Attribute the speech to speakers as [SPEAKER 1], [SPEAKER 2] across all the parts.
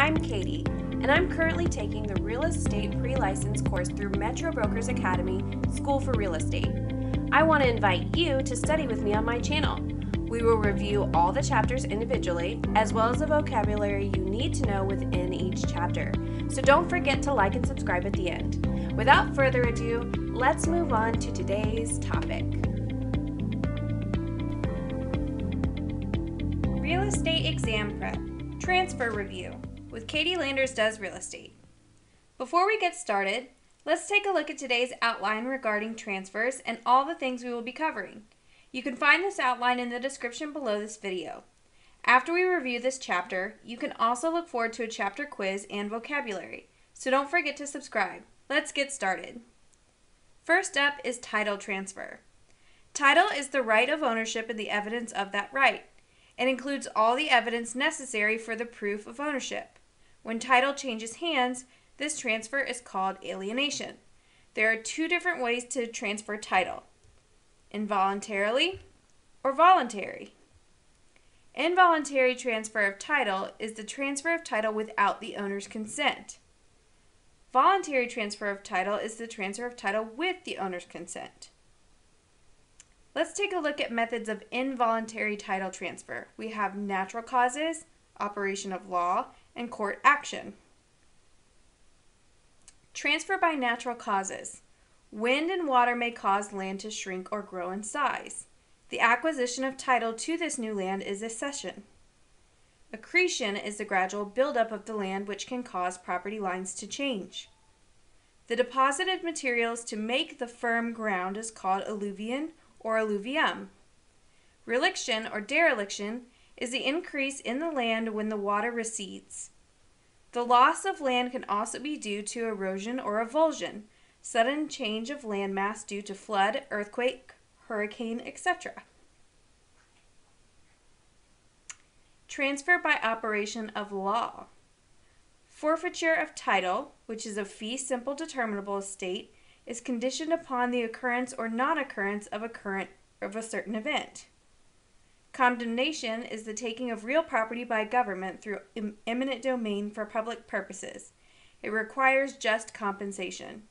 [SPEAKER 1] I'm Katie, and I'm currently taking the Real Estate Pre-License course through Metro Brokers Academy School for Real Estate. I want to invite you to study with me on my channel. We will review all the chapters individually, as well as the vocabulary you need to know within each chapter. So don't forget to like and subscribe at the end. Without further ado, let's move on to today's topic. Real Estate Exam Prep, Transfer Review, with Katie Landers Does Real Estate. Before we get started, let's take a look at today's outline regarding transfers and all the things we will be covering. You can find this outline in the description below this video. After we review this chapter, you can also look forward to a chapter quiz and vocabulary, so don't forget to subscribe. Let's get started. First up is title transfer. Title is the right of ownership and the evidence of that right. It includes all the evidence necessary for the proof of ownership. When title changes hands, this transfer is called alienation. There are two different ways to transfer title: involuntarily or voluntary. Involuntary transfer of title is the transfer of title without the owner's consent. Voluntary transfer of title is the transfer of title with the owner's consent. Let's take a look at methods of involuntary title transfer. We have natural causes, operation of law, and court action. Transfer by natural causes. Wind and water may cause land to shrink or grow in size. The acquisition of title to this new land is a cession. Accretion is the gradual buildup of the land which can cause property lines to change. The deposited materials to make the firm ground is called alluvion or alluvium. Reliction or dereliction is the increase in the land when the water recedes. The loss of land can also be due to erosion or avulsion, sudden change of land mass due to flood, earthquake, hurricane, etc. Transfer by operation of law. Forfeiture of title, which is a fee simple determinable estate, is conditioned upon the occurrence or non-occurrence of a certain event. Condemnation is the taking of real property by government through eminent domain for public purposes. It requires just compensation.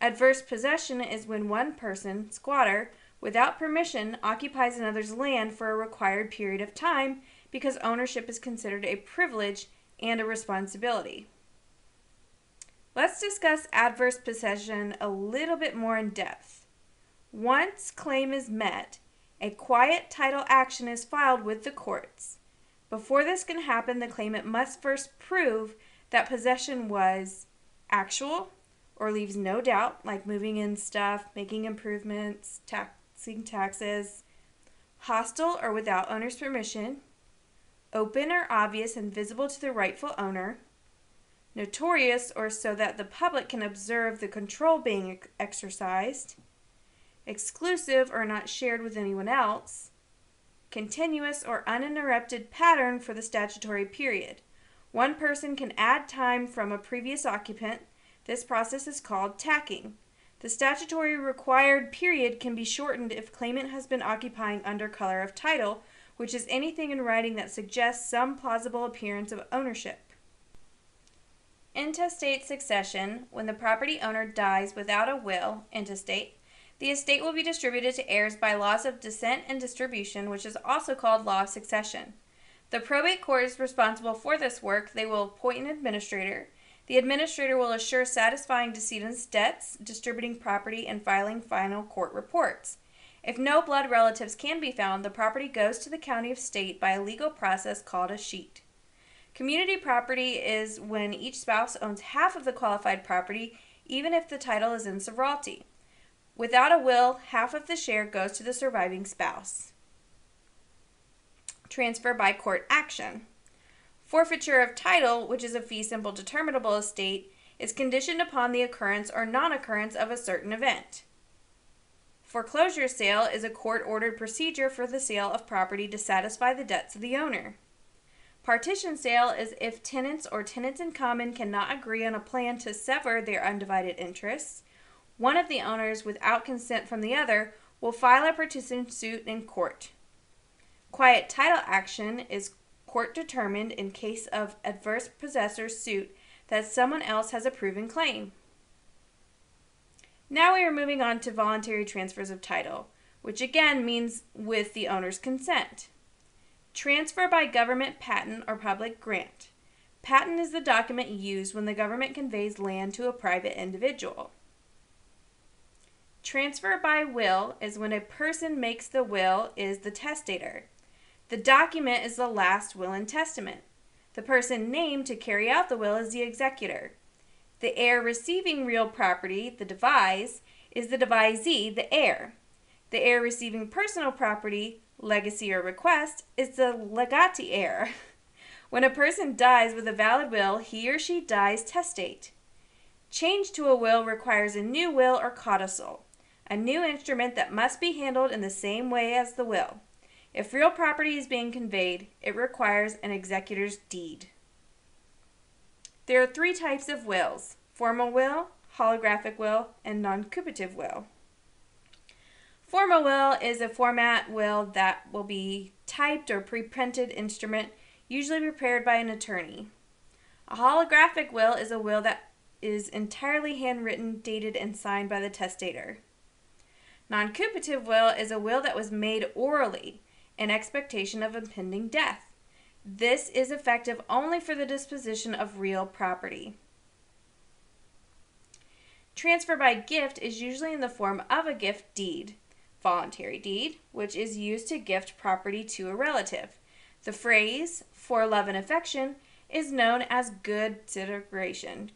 [SPEAKER 1] Adverse possession is when one person, squatter, without permission occupies another's land for a required period of time because ownership is considered a privilege and a responsibility. Let's discuss adverse possession a little bit more in depth. Once claim is met, a quiet title action is filed with the courts. Before this can happen, the claimant must first prove that possession was actual or leaves no doubt, like moving in stuff, making improvements, taxing taxes, hostile or without owner's permission, open or obvious and visible to the rightful owner, notorious or so that the public can observe the control being exercised, exclusive or not shared with anyone else, continuous or uninterrupted pattern for the statutory period. One person can add time from a previous occupant. This process is called tacking. The statutory required period can be shortened if claimant has been occupying under color of title, which is anything in writing that suggests some plausible appearance of ownership. Intestate succession, when the property owner dies without a will, intestate, the estate will be distributed to heirs by laws of descent and distribution, which is also called law of succession. The probate court is responsible for this work. They will appoint an administrator. The administrator will assure satisfying decedent's debts, distributing property, and filing final court reports. If no blood relatives can be found, the property goes to the county of state by a legal process called a sheet. Community property is when each spouse owns half of the qualified property, even if the title is in severalty. Without a will, half of the share goes to the surviving spouse. Transfer by court action. Forfeiture of title, which is a fee simple determinable estate, is conditioned upon the occurrence or non-occurrence of a certain event. Foreclosure sale is a court-ordered procedure for the sale of property to satisfy the debts of the owner. Partition sale is if tenants or tenants in common cannot agree on a plan to sever their undivided interests. One of the owners, without consent from the other, will file a partition suit in court. Quiet title action is court determined in case of adverse possessor suit that someone else has a proven claim. Now we are moving on to voluntary transfers of title, which again means with the owner's consent. Transfer by government patent or public grant. Patent is the document used when the government conveys land to a private individual. Transfer by will is when a person makes the will is the testator. The document is the last will and testament. The person named to carry out the will is the executor. The heir receiving real property, the devise, is the devisee, the heir. The heir receiving personal property, legacy or request, is the legatee heir. When a person dies with a valid will, he or she dies testate. Change to a will requires a new will or codicil, a new instrument that must be handled in the same way as the will. If real property is being conveyed, it requires an executor's deed. There are 3 types of wills: formal will, holographic will, and noncupative will. Formal will is a format will that will be typed or pre-printed instrument, usually prepared by an attorney. A holographic will is a will that is entirely handwritten, dated, and signed by the testator. Noncupative will is a will that was made orally in expectation of impending death. This is effective only for the disposition of real property. Transfer by gift is usually in the form of a gift deed. Voluntary deed, which is used to gift property to a relative. The phrase, for love and affection, is known as good consideration.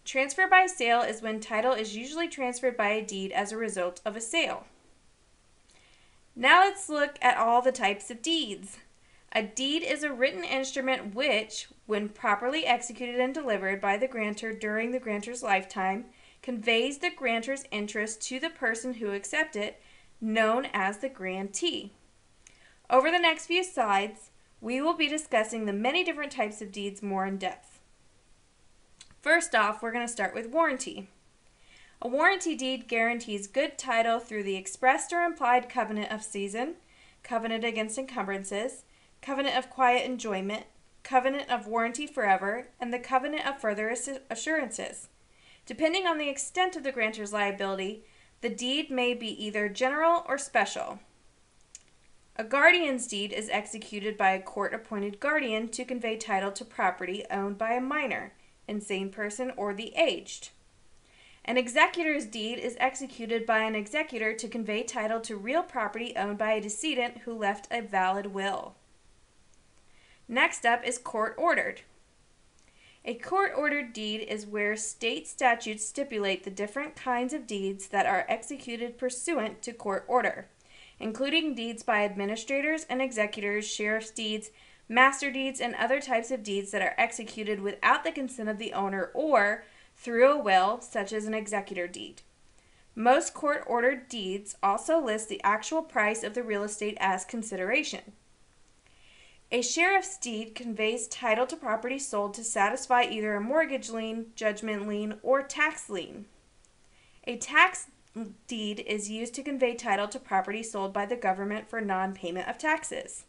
[SPEAKER 1] Transfer by sale is when title is usually transferred by a deed as a result of a sale. Now let's look at all the types of deeds. A deed is a written instrument which, when properly executed and delivered by the grantor during the grantor's lifetime, conveys the grantor's interest to the person who accepts it, known as the grantee. Over the next few slides, we will be discussing the many different types of deeds more in depth. First off, we're going to start with warranty. A warranty deed guarantees good title through the expressed or implied covenant of season, covenant against encumbrances, covenant of quiet enjoyment, covenant of warranty forever, and the covenant of further assurances. Depending on the extent of the grantor's liability, the deed may be either general or special. A guardian's deed is executed by a court-appointed guardian to convey title to property owned by a minor, insane person, or the aged. An executor's deed is executed by an executor to convey title to real property owned by a decedent who left a valid will. Next up is court-ordered. A court-ordered deed is where state statutes stipulate the different kinds of deeds that are executed pursuant to court order, including deeds by administrators and executors, sheriff's deeds, master deeds, and other types of deeds that are executed without the consent of the owner or through a will, such as an executor deed. Most court-ordered deeds also list the actual price of the real estate as consideration. A sheriff's deed conveys title to property sold to satisfy either a mortgage lien, judgment lien, or tax lien. A tax deed is used to convey title to property sold by the government for non-payment of taxes.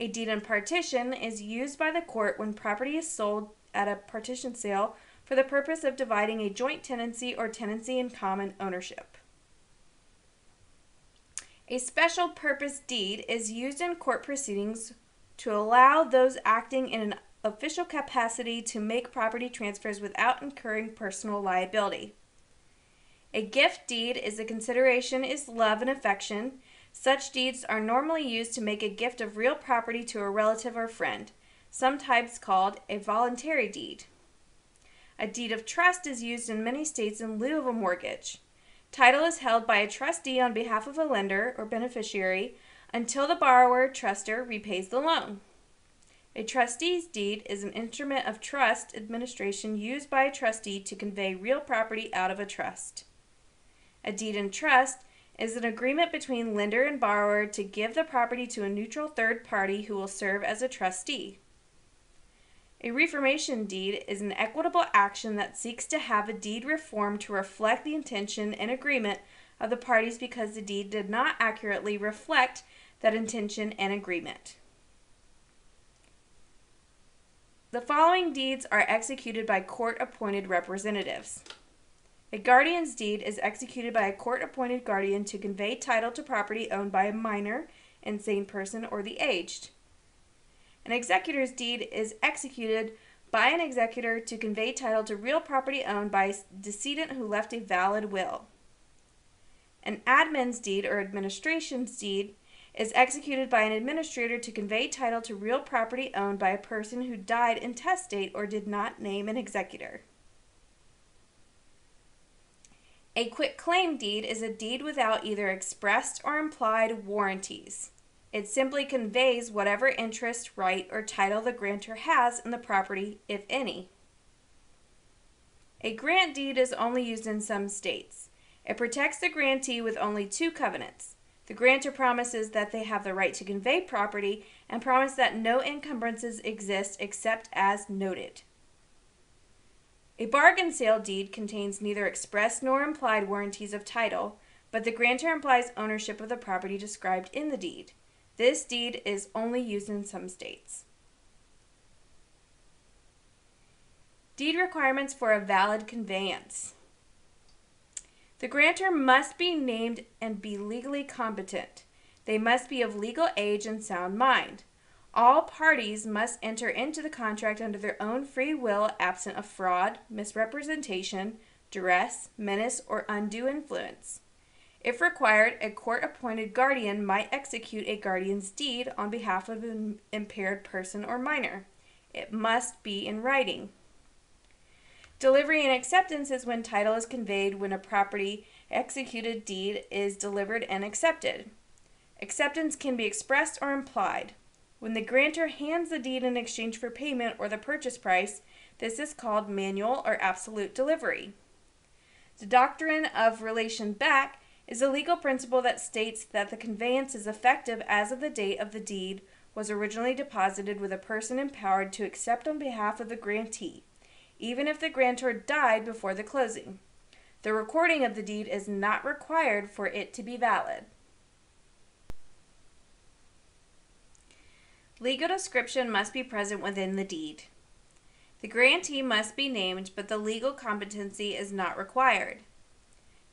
[SPEAKER 1] A deed in partition is used by the court when property is sold at a partition sale for the purpose of dividing a joint tenancy or tenancy in common ownership. A special purpose deed is used in court proceedings to allow those acting in an official capacity to make property transfers without incurring personal liability. A gift deed is the consideration is love and affection. Such deeds are normally used to make a gift of real property to a relative or friend, sometimes called a voluntary deed. A deed of trust is used in many states in lieu of a mortgage. Title is held by a trustee on behalf of a lender or beneficiary until the borrower trustor repays the loan. A trustee's deed is an instrument of trust administration used by a trustee to convey real property out of a trust. A deed in trust is an agreement between lender and borrower to give the property to a neutral third party who will serve as a trustee. A reformation deed is an equitable action that seeks to have a deed reformed to reflect the intention and agreement of the parties because the deed did not accurately reflect that intention and agreement. The following deeds are executed by court-appointed representatives. A guardian's deed is executed by a court-appointed guardian to convey title to property owned by a minor, insane person, or the aged. An executor's deed is executed by an executor to convey title to real property owned by a decedent who left a valid will. An admin's deed or administration's deed is executed by an administrator to convey title to real property owned by a person who died intestate or did not name an executor. A quitclaim deed is a deed without either expressed or implied warranties. It simply conveys whatever interest, right, or title the grantor has in the property, if any. A grant deed is only used in some states. It protects the grantee with only two covenants. The grantor promises that they have the right to convey property and promise that no encumbrances exist except as noted. A bargain sale deed contains neither express nor implied warranties of title, but the grantor implies ownership of the property described in the deed. This deed is only used in some states. Deed requirements for a valid conveyance. The grantor must be named and be legally competent. They must be of legal age and sound mind. All parties must enter into the contract under their own free will, absent of fraud, misrepresentation, duress, menace, or undue influence. If required, a court-appointed guardian might execute a guardian's deed on behalf of an impaired person or minor. It must be in writing. Delivery and acceptance is when title is conveyed when a property executed deed is delivered and accepted. Acceptance can be expressed or implied. When the grantor hands the deed in exchange for payment or the purchase price, this is called manual or absolute delivery. The doctrine of relation back is a legal principle that states that the conveyance is effective as of the date of the deed was originally deposited with a person empowered to accept on behalf of the grantee, even if the grantor died before the closing. The recording of the deed is not required for it to be valid. Legal description must be present within the deed. The grantee must be named, but the legal competency is not required.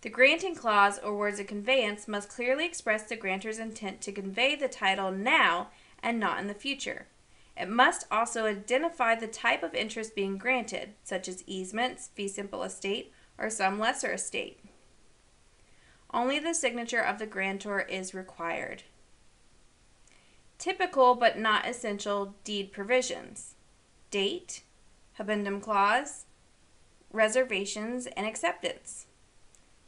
[SPEAKER 1] The granting clause or words of conveyance must clearly express the grantor's intent to convey the title now and not in the future. It must also identify the type of interest being granted, such as easements, fee simple estate, or some lesser estate. Only the signature of the grantor is required. Typical but not essential deed provisions: date, habendum clause, reservations, and acceptance.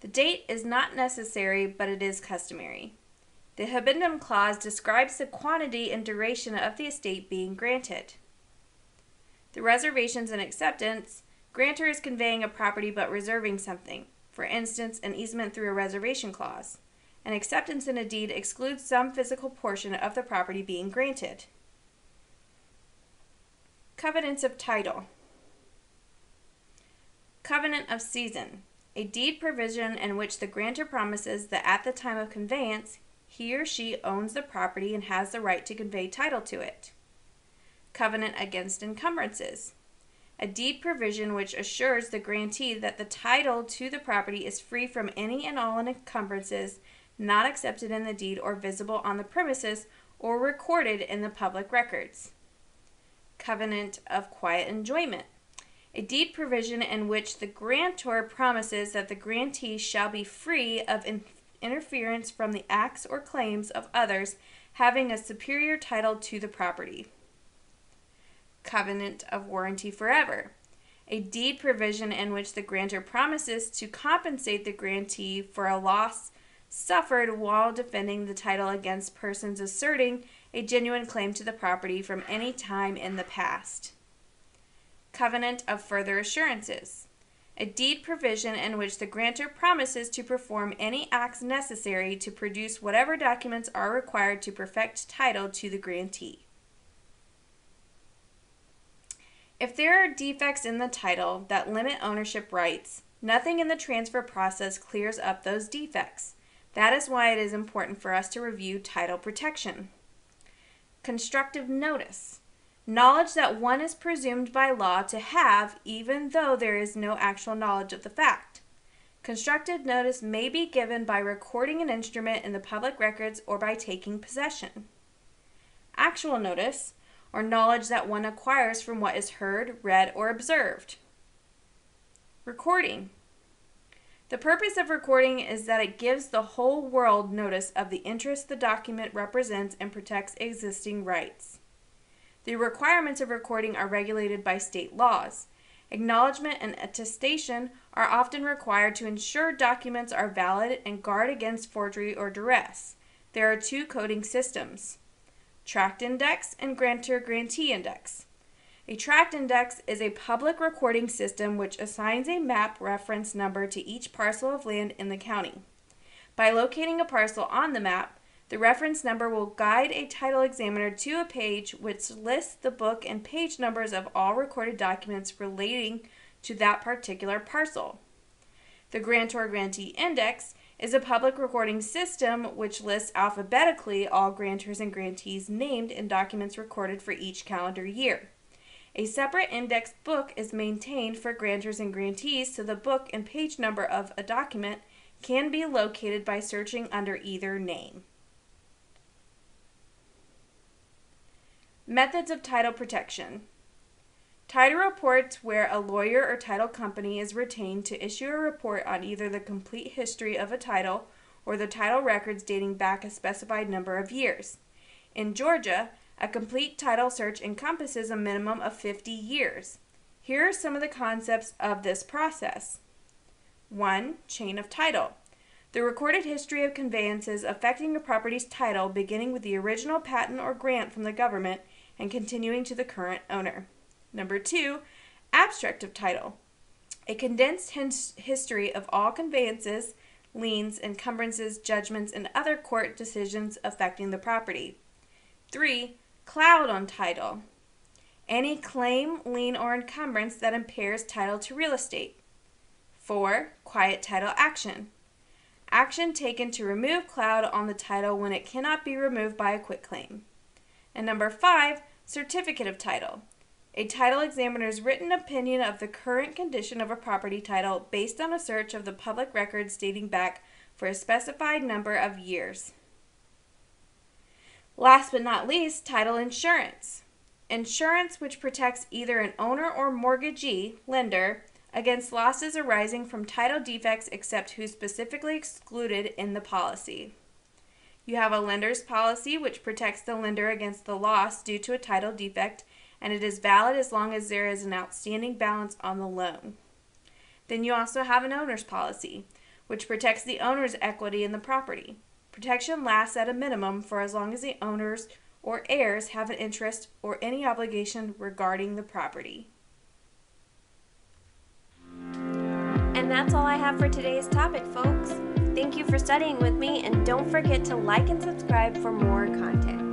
[SPEAKER 1] The date is not necessary, but it is customary. The habendum clause describes the quantity and duration of the estate being granted. The reservations and acceptance: grantor is conveying a property but reserving something, for instance, an easement through a reservation clause. An acceptance in a deed excludes some physical portion of the property being granted. Covenants of title. Covenant of season: a deed provision in which the grantor promises that at the time of conveyance, he or she owns the property and has the right to convey title to it. Covenant against encumbrances: a deed provision which assures the grantee that the title to the property is free from any and all encumbrances not accepted in the deed or visible on the premises or recorded in the public records. Covenant of quiet enjoyment: a deed provision in which the grantor promises that the grantee shall be free of interference from the acts or claims of others having a superior title to the property. Covenant of warranty forever: a deed provision in which the grantor promises to compensate the grantee for a loss suffered while defending the title against persons asserting a genuine claim to the property from any time in the past. Covenant of further assurances: a deed provision in which the grantor promises to perform any acts necessary to produce whatever documents are required to perfect title to the grantee. If there are defects in the title that limit ownership rights, nothing in the transfer process clears up those defects. That is why it is important for us to review title protection. Constructive notice. Knowledge that one is presumed by law to have even though there is no actual knowledge of the fact. Constructive notice may be given by recording an instrument in the public records or by taking possession. Actual notice, or knowledge that one acquires from what is heard, read, or observed. Recording. The purpose of recording is that it gives the whole world notice of the interest the document represents and protects existing rights. The requirements of recording are regulated by state laws. Acknowledgement and attestation are often required to ensure documents are valid and guard against forgery or duress. There are two coding systems: Tract Index and Grantor-Grantee Index. A tract index is a public recording system which assigns a map reference number to each parcel of land in the county. By locating a parcel on the map, the reference number will guide a title examiner to a page which lists the book and page numbers of all recorded documents relating to that particular parcel. The Grantor-Grantee Index is a public recording system which lists alphabetically all grantors and grantees named in documents recorded for each calendar year. A separate index book is maintained for grantors and grantees, so the book and page number of a document can be located by searching under either name. Methods of title protection. Title reports, where a lawyer or title company is retained to issue a report on either the complete history of a title or the title records dating back a specified number of years. In Georgia, a complete title search encompasses a minimum of 50 years. Here are some of the concepts of this process. 1. Chain of title. The recorded history of conveyances affecting a property's title, beginning with the original patent or grant from the government and continuing to the current owner. Number 2. Abstract of title. A condensed history of all conveyances, liens, encumbrances, judgments, and other court decisions affecting the property. 3. Cloud on title. Any claim, lien, or encumbrance that impairs title to real estate. 4. Quiet title action. Action taken to remove cloud on the title when it cannot be removed by a quitclaim. And number 5. Certificate of title. A title examiner's written opinion of the current condition of a property title based on a search of the public records dating back for a specified number of years. Last but not least, title insurance. Insurance which protects either an owner or mortgagee, lender, against losses arising from title defects except who specifically excluded in the policy. You have a lender's policy which protects the lender against the loss due to a title defect, and it is valid as long as there is an outstanding balance on the loan. Then you also have an owner's policy, which protects the owner's equity in the property. Protection lasts at a minimum for as long as the owners or heirs have an interest or any obligation regarding the property.
[SPEAKER 2] And that's all I have for today's topic, folks. Thank you for studying with me, and don't forget to like and subscribe for more content.